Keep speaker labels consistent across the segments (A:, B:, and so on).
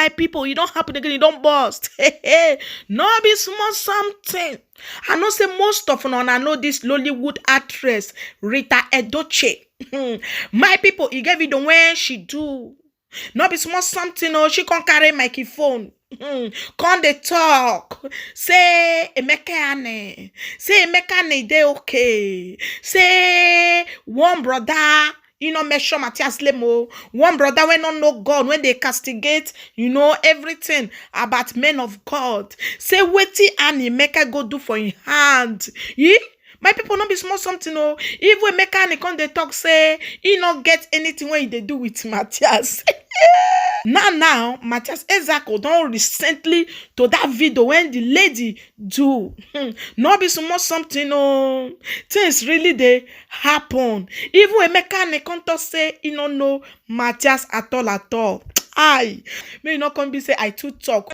A: my people, it don't happen again, it don't burst. No be small something. I know say most of una know this Lollywood actress Rita Yuledochie. My people, he gave it the way she do. No be small something, oh, she can't carry microphone. Come dey talk. Say Emeka ne dey okay. Say one brother, measure Mathias Lemo. One brother when don't know God, when they castigate, everything about men of God. Say wetin and Emeka go do for him hand. My people not be small something, oh. Even Emeka come dey talk say he not get anything when they do with Mathias. Now, Mathias Ezeaku don recently to that video when the lady do. No be small something, oh. Things really they happen. Even Emeka come talk say he no know Mathias at all. Aye, may not come be say I too talk.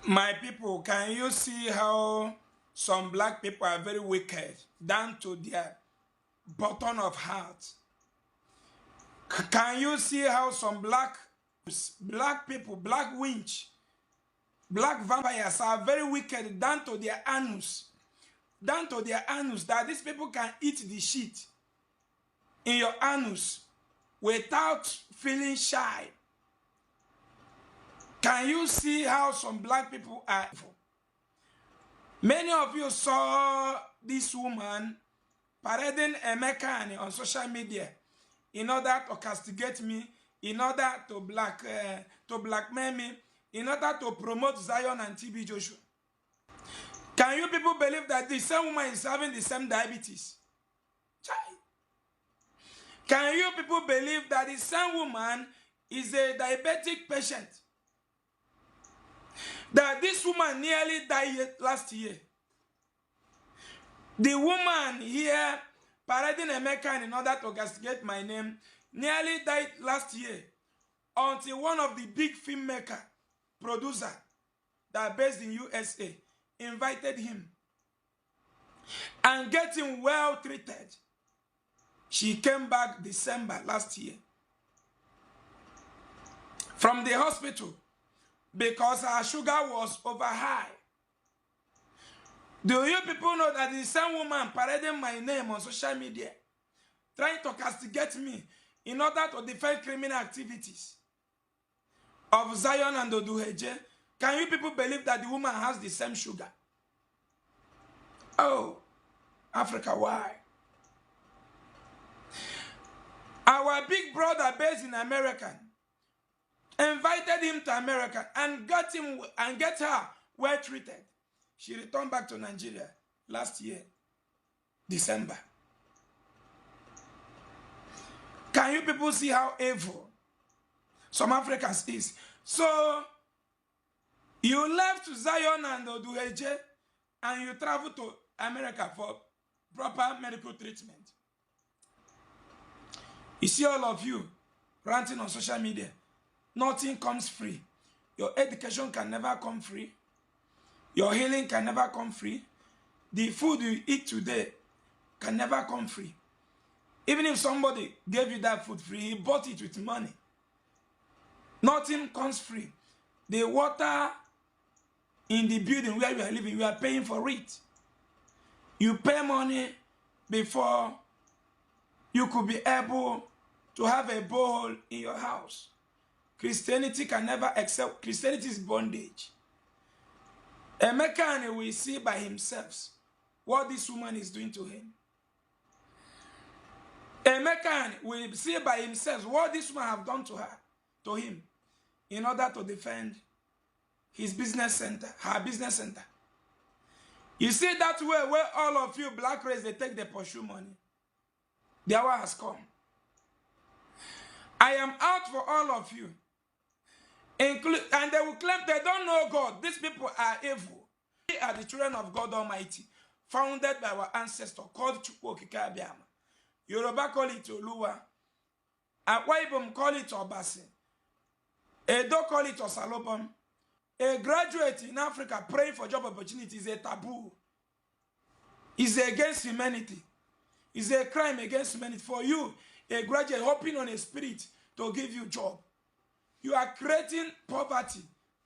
B: My people, can you see how some black people are very wicked down to their bottom of heart? Can you see how some black people, black winch, black vampires are very wicked down to their anus? Down to their anus, that these people can eat the shit in your anus without feeling shy. Can you see how some black people are? Many of you saw this woman parading Emeka on social media in order to castigate me, in order to blackmail me, in order to promote Zion and TB Joshua. Can you people believe that the same woman is having the same diabetes? Can you people believe that the same woman is a diabetic patient? That this woman nearly died last year. The woman here parading Emeka in order to castigate my name nearly died last year until one of the big filmmaker producer that are based in USA invited him and get him well treated. She came back December last year from the hospital because her sugar was over high. Do you people know that the same woman parading my name on social media, trying to castigate me in order to defend criminal activities of Zion and Odumeje? Can you people believe that the woman has the same sugar? Oh, Africa, why? Our big brother based in America invited him to America and get her well treated. She returned back to Nigeria last year, December. Can you people see how evil some Africans is? So, you left Zion and Odumeje and you travel to America for proper medical treatment. You see all of you ranting on social media. Nothing comes free. Your education can never come free. Your healing can never come free. The food you eat today can never come free. Even if somebody gave you that food free, he bought it with money. Nothing comes free. The water in the building where you are living, you are paying for it. You pay money before you could be able to have a borehole in your house. Christianity can never accept. Christianity is bondage. Emeka will see by himself what this woman is doing to him. Emeka will see by himself what this woman have done to him, in order to defend his business center, her business center. You see that way where all of you black race, they take the pursue money. The hour has come. I am out for all of you. And they will claim they don't know God. These people are evil. We are the children of God Almighty, founded by our ancestor called Chukwu Okike Abiama. Yoruba call it Oluwa. Akwa Ibom call it Obasi. Edo call it Osalobom. A graduate in Africa praying for job opportunities is a taboo. It's against humanity. It's a crime against humanity. For you, a graduate hoping on a spirit to give you job. you are creating poverty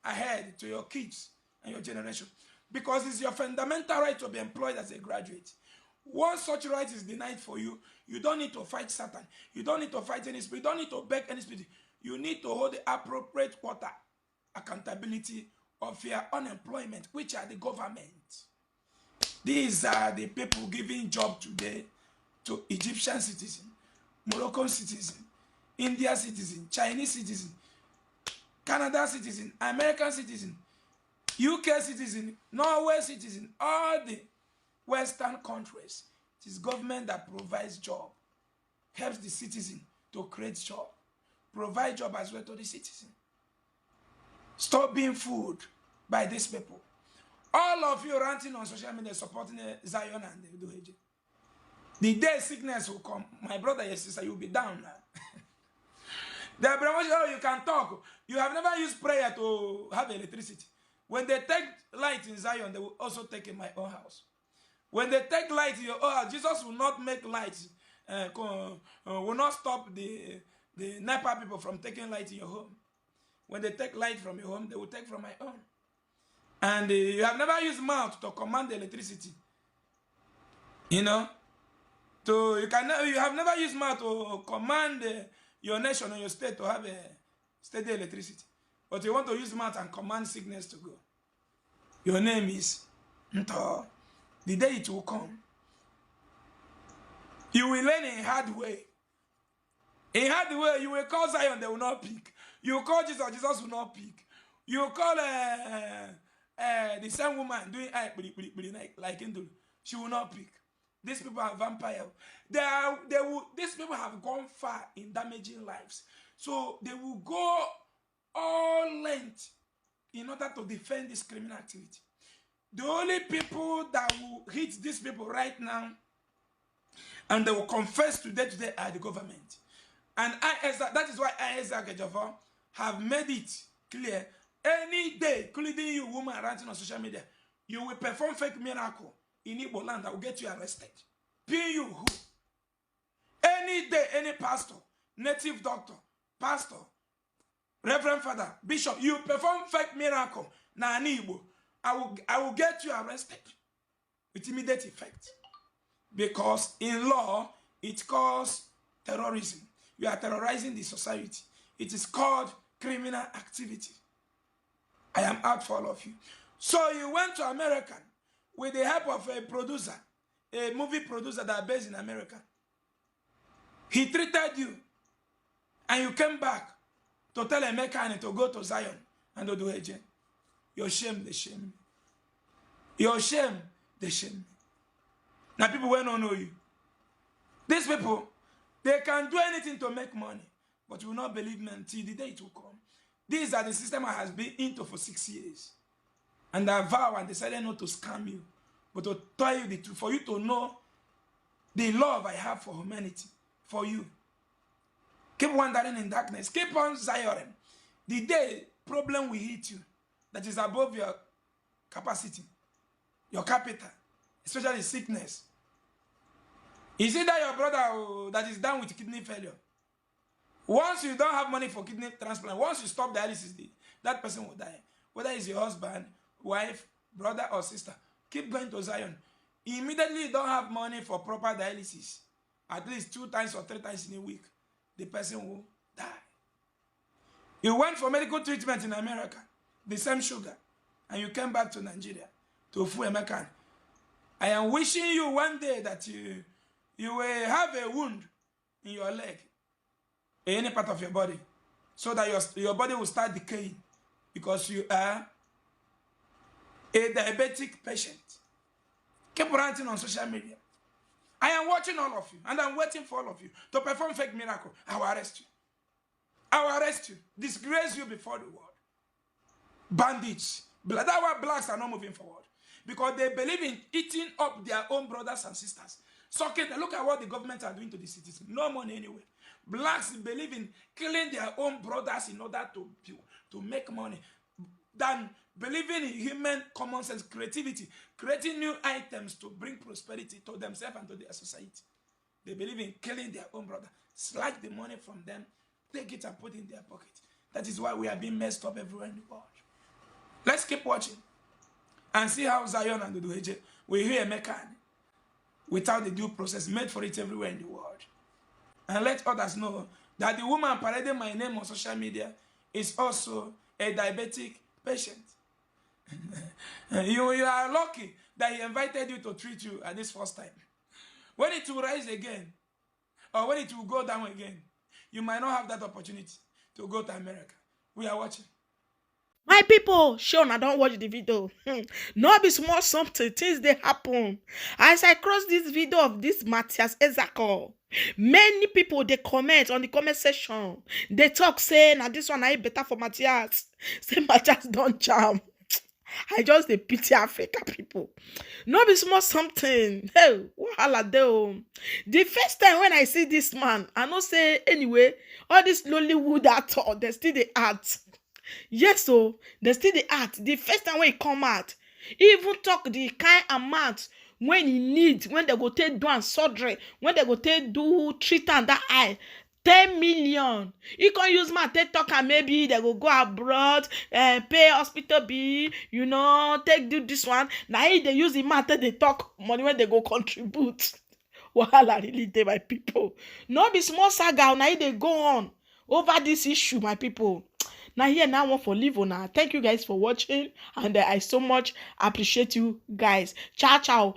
B: ahead to your kids and your generation, because it's your fundamental right to be employed as a graduate. Once such right is denied for you, you don't need to fight Satan. You don't need to fight any spirit. You don't need to beg any spirit. You need to hold the appropriate quarter accountability of your unemployment, which are the government. These are the people giving job today to Egyptian citizens, Moroccan citizens, India citizens, Chinese citizens, Canada citizens, American citizens, UK citizens, Norway citizens, all the Western countries. It is government that provides job, helps the citizen to create job, provide job as well to the citizen. Stop being fooled by these people. All of you ranting on social media supporting Zion and Odumeje. The day sickness will come, my brother, your sister, you'll be down now. They are oh, you can talk. You have never used prayer to have electricity. When they take light in Zion, they will also take in my own house. When they take light in your own house, Jesus will not make light, will not stop the NEPA people from taking light in your home. When they take light from your home, they will take from my own. And you have never used mouth to command the electricity. You know? You have never used mouth to command your nation or your state to have a steady electricity. But you want to use mouth and command sickness to go. Your name is Nto. The day it will come, you will learn in hard way. In hard way, you will call Zion, they will not pick. You will call Jesus, Jesus will not pick. You will call the same woman doing like Hindu, she will not pick. These people are vampires. These people have gone far in damaging lives. So they will go all length in order to defend this criminal activity. The only people that will hit these people right now and they will confess today are the government. And that is why Ezeaku Ejiofor have made it clear. Any day, including you, woman ranting on social media, you will perform fake miracle in Igbo land that will get you arrested. Pin you who? Any day, any pastor, native doctor, pastor, reverend father, bishop, you perform fake miracle na Igbo, I will get you arrested with immediate effect. Because in law, it calls terrorism. You are terrorizing the society. It is called criminal activity. I am out for all of you. So you went to America with the help of a producer, a movie producer that is based in America. He treated you, and you came back to tell a mechanic to go to Zion and Odumeje. Your shame, they shame me. Your shame, they shame me. Now people will not know you. These people, they can do anything to make money, but you will not believe me until the day it will come. These are the system I has been into for 6 years. And I vow and decided not to scam you, but to tell you the truth, for you to know the love I have for humanity, for you. Keep wandering in darkness. Keep on Zion. The day problem will hit you that is above your capacity, your capital, especially sickness. Is it that your brother that is down with kidney failure? Once you don't have money for kidney transplant, once you stop dialysis, that person will die. Whether it's your husband, wife, brother, or sister, keep going to Zion. Immediately you don't have money for proper dialysis, at least 2 times or 3 times in a week, the person will die. You went for medical treatment in America, the same sugar, and you came back to Nigeria to fool a mechanic. I am wishing you one day that you will have a wound in your leg, any part of your body, so that your body will start decaying because you are a diabetic patient. Keep ranting on social media. I am watching all of you, and I'm waiting for all of you to perform fake miracle. I will arrest you. I will arrest you, disgrace you before the world. Bandits. That's why blacks are not moving forward, because they believe in eating up their own brothers and sisters. Sucking. Look at what the government are doing to the citizens. No money anywhere. Blacks believe in killing their own brothers in order to make money, than believing in human common sense, creativity, creating new items to bring prosperity to themselves and to their society. They believe in killing their own brother, snatch the money from them, take it and put it in their pocket. That is why we are being messed up everywhere in the world. Let's keep watching and see how Zion and Odumeje will hear Emeka without the due process made for it everywhere in the world. And let others know that the woman parading my name on social media is also a diabetic patient. You are lucky that he invited you to treat you at this first time. When it will rise again, or when it will go down again, you might not have that opportunity to go to America. We are watching.
A: My people, sure, I don't watch the video. No be small something, things they happen. As I cross this video of this Mathias Ezeaku, many people they comment on the comment section. They talk say, now this one I better for Mathias. Say Mathias don't charm. I just dey pity Africa people. No be small something. Hey, wahala dey o. The first time when I see this man, I know say anyway, all this Lollywood actor, they still dey act. Yes, so they still dey act. The first time when he come out, he even talk the kind amount when he need, when they go take do am surgery, when they go take do treat am that eye. 10 million. He can use my take talk and maybe they go abroad, pay hospital bill, you know, take do this one. Now they use the matter they talk money when they go contribute. Wahala really dey, my people. No be small saga. Now they go on over this issue, my people. Now here now one for leave on. Thank you guys for watching, and I so much appreciate you guys. Ciao ciao.